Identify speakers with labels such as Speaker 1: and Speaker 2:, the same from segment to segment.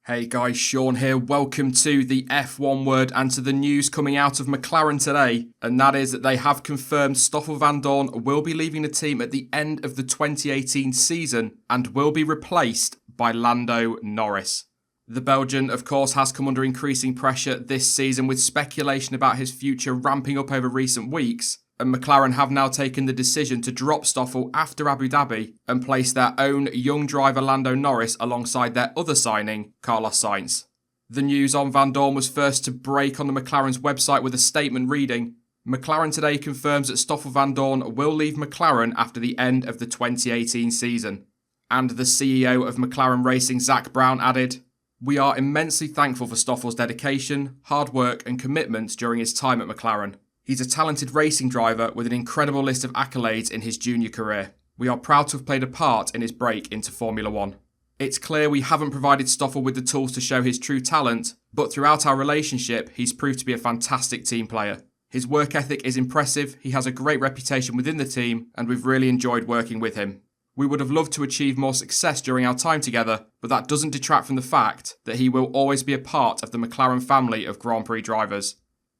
Speaker 1: Hey guys, Sean here. Welcome to the F1 Word and to the news coming out of McLaren today. And that is that they have confirmed Stoffel Vandoorne will be leaving the team at the end of the 2018 season and will be replaced by Lando Norris. The Belgian, of course, has come under increasing pressure this season with speculation about his future ramping up over recent weeks. And McLaren have now taken the decision to drop Stoffel after Abu Dhabi and place their own young driver Lando Norris alongside their other signing, Carlos Sainz. The news on Vandoorne was first to break on the McLaren's website with a statement reading, McLaren today confirms that Stoffel Vandoorne will leave McLaren after the end of the 2018 season. And the CEO of McLaren Racing, Zak Brown, added, we are immensely thankful for Stoffel's dedication, hard work and commitment during his time at McLaren. He's a talented racing driver with an incredible list of accolades in his junior career. We are proud to have played a part in his break into Formula One. It's clear we haven't provided Stoffel with the tools to show his true talent, but throughout our relationship, he's proved to be a fantastic team player. His work ethic is impressive, he has a great reputation within the team, and we've really enjoyed working with him. We would have loved to achieve more success during our time together, but that doesn't detract from the fact that he will always be a part of the McLaren family of Grand Prix drivers.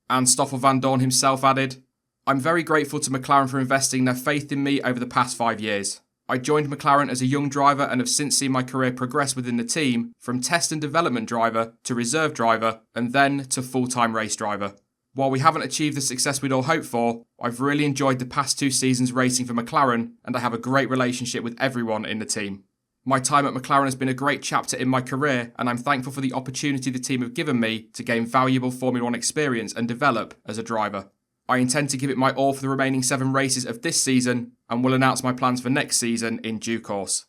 Speaker 1: And Stoffel Vandoorne himself added, I'm very grateful to McLaren for investing their faith in me over the past 5 years. I joined McLaren as a young driver and have since seen my career progress within the team from test and development driver to reserve driver and then to full-time race driver. While we haven't achieved the success we'd all hoped for, I've really enjoyed the past 2 seasons racing for McLaren and I have a great relationship with everyone in the team. My time at McLaren has been a great chapter in my career and I'm thankful for the opportunity the team have given me to gain valuable Formula One experience and develop as a driver. I intend to give it my all for the remaining 7 races of this season and will announce my plans for next season in due course.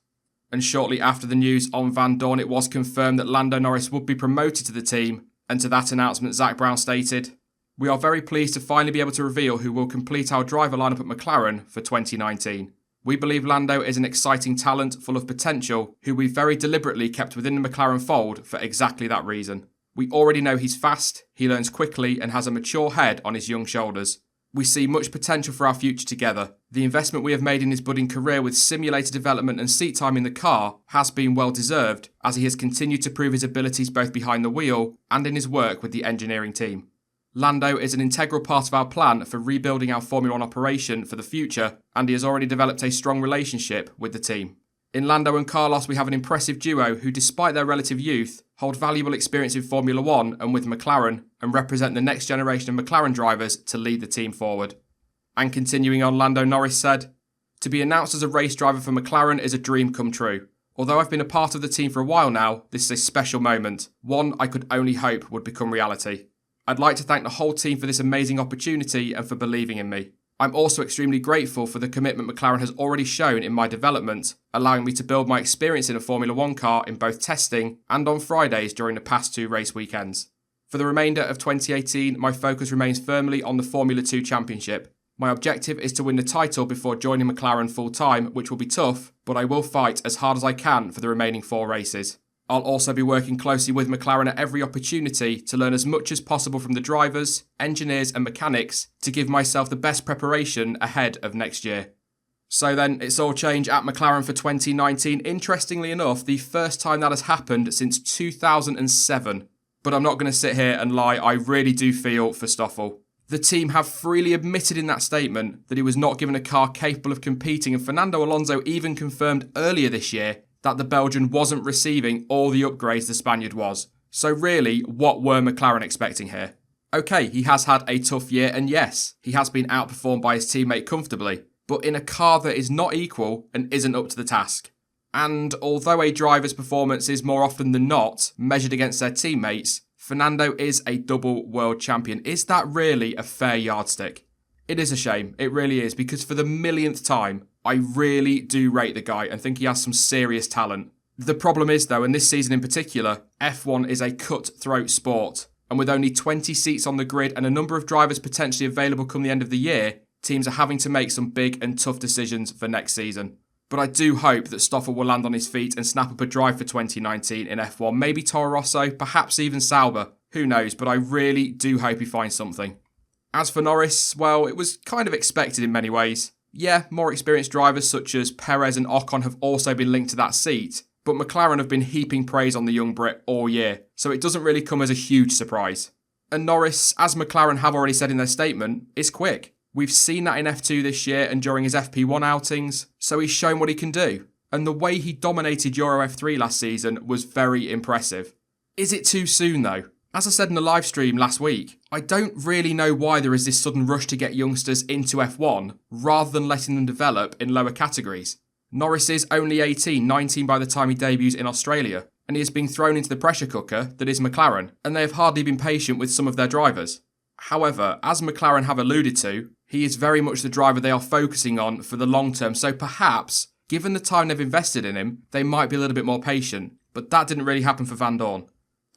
Speaker 1: And shortly after the news on Vandoorne, it was confirmed that Lando Norris would be promoted to the team, and to that announcement Zak Brown stated, we are very pleased to finally be able to reveal who will complete our driver lineup at McLaren for 2019. We believe Lando is an exciting talent full of potential who we very deliberately kept within the McLaren fold for exactly that reason. We already know he's fast, he learns quickly and has a mature head on his young shoulders. We see much potential for our future together. The investment we have made in his budding career with simulator development and seat time in the car has been well deserved as he has continued to prove his abilities both behind the wheel and in his work with the engineering team. Lando is an integral part of our plan for rebuilding our Formula One operation for the future, and he has already developed a strong relationship with the team. In Lando and Carlos, we have an impressive duo who, despite their relative youth, hold valuable experience in Formula One and with McLaren, and represent the next generation of McLaren drivers to lead the team forward. And continuing on, Lando Norris said, to be announced as a race driver for McLaren is a dream come true. Although I've been a part of the team for a while now, this is a special moment, one I could only hope would become reality. I'd like to thank the whole team for this amazing opportunity and for believing in me. I'm also extremely grateful for the commitment McLaren has already shown in my development, allowing me to build my experience in a Formula One car in both testing and on Fridays during the past 2 race weekends. For the remainder of 2018, my focus remains firmly on the Formula 2 Championship. My objective is to win the title before joining McLaren full-time, which will be tough, but I will fight as hard as I can for the remaining 4 races. I'll also be working closely with McLaren at every opportunity to learn as much as possible from the drivers, engineers and mechanics to give myself the best preparation ahead of next year. So then, it's all change at McLaren for 2019. Interestingly enough, the first time that has happened since 2007. But I'm not going to sit here and lie, I really do feel for Stoffel. The team have freely admitted in that statement that he was not given a car capable of competing, and Fernando Alonso even confirmed earlier this year that the Belgian wasn't receiving all the upgrades the Spaniard was. So really, what were McLaren expecting here? Okay, he has had a tough year and yes, he has been outperformed by his teammate comfortably, but in a car that is not equal and isn't up to the task. And although a driver's performance is more often than not measured against their teammates, Fernando is a double world champion. Is that really a fair yardstick? It is a shame, it really is, because for the millionth time, I really do rate the guy and think he has some serious talent. The problem is though, and this season in particular, F1 is a cutthroat sport. And with only 20 seats on the grid and a number of drivers potentially available come the end of the year, teams are having to make some big and tough decisions for next season. But I do hope that Stoffel will land on his feet and snap up a drive for 2019 in F1. Maybe Toro Rosso, perhaps even Sauber. Who knows, but I really do hope he finds something. As for Norris, well, it was kind of expected in many ways. Yeah, more experienced drivers such as Perez and Ocon have also been linked to that seat, but McLaren have been heaping praise on the young Brit all year, so it doesn't really come as a huge surprise. And Norris, as McLaren have already said in their statement, is quick. We've seen that in F2 this year and during his FP1 outings, so he's shown what he can do. And the way he dominated Euro F3 last season was very impressive. Is it too soon though? As I said in the live stream last week, I don't really know why there is this sudden rush to get youngsters into F1 rather than letting them develop in lower categories. Norris is only 18, 19 by the time he debuts in Australia, and he has been thrown into the pressure cooker that is McLaren, and they have hardly been patient with some of their drivers. However, as McLaren have alluded to, he is very much the driver they are focusing on for the long term, so perhaps, given the time they've invested in him, they might be a little bit more patient, but that didn't really happen for Vandoorne.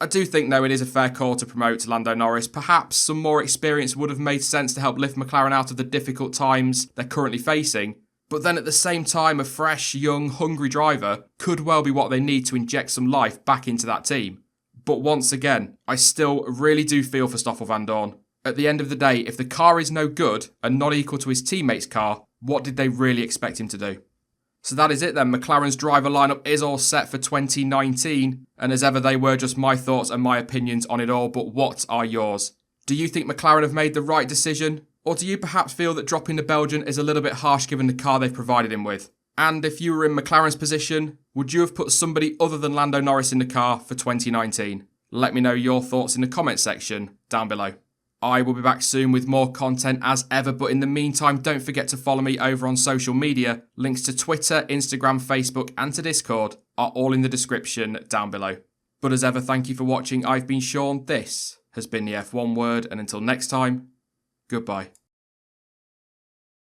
Speaker 1: I do think, though, it is a fair call to promote Lando Norris. Perhaps some more experience would have made sense to help lift McLaren out of the difficult times they're currently facing. But then at the same time, a fresh, young, hungry driver could well be what they need to inject some life back into that team. But once again, I still really do feel for Stoffel Vandoorne. At the end of the day, if the car is no good and not equal to his teammate's car, what did they really expect him to do? So that is it then. McLaren's driver lineup is all set for 2019. And as ever, they were just my thoughts and my opinions on it all. But what are yours? Do you think McLaren have made the right decision? Or do you perhaps feel that dropping the Belgian is a little bit harsh given the car they've provided him with? And if you were in McLaren's position, would you have put somebody other than Lando Norris in the car for 2019? Let me know your thoughts in the comment section down below. I will be back soon with more content as ever, but in the meantime, don't forget to follow me over on social media. Links to Twitter, Instagram, Facebook and to Discord are all in the description down below. But as ever, thank you for watching. I've been Sean, this has been the F1 Word, and until next time, goodbye.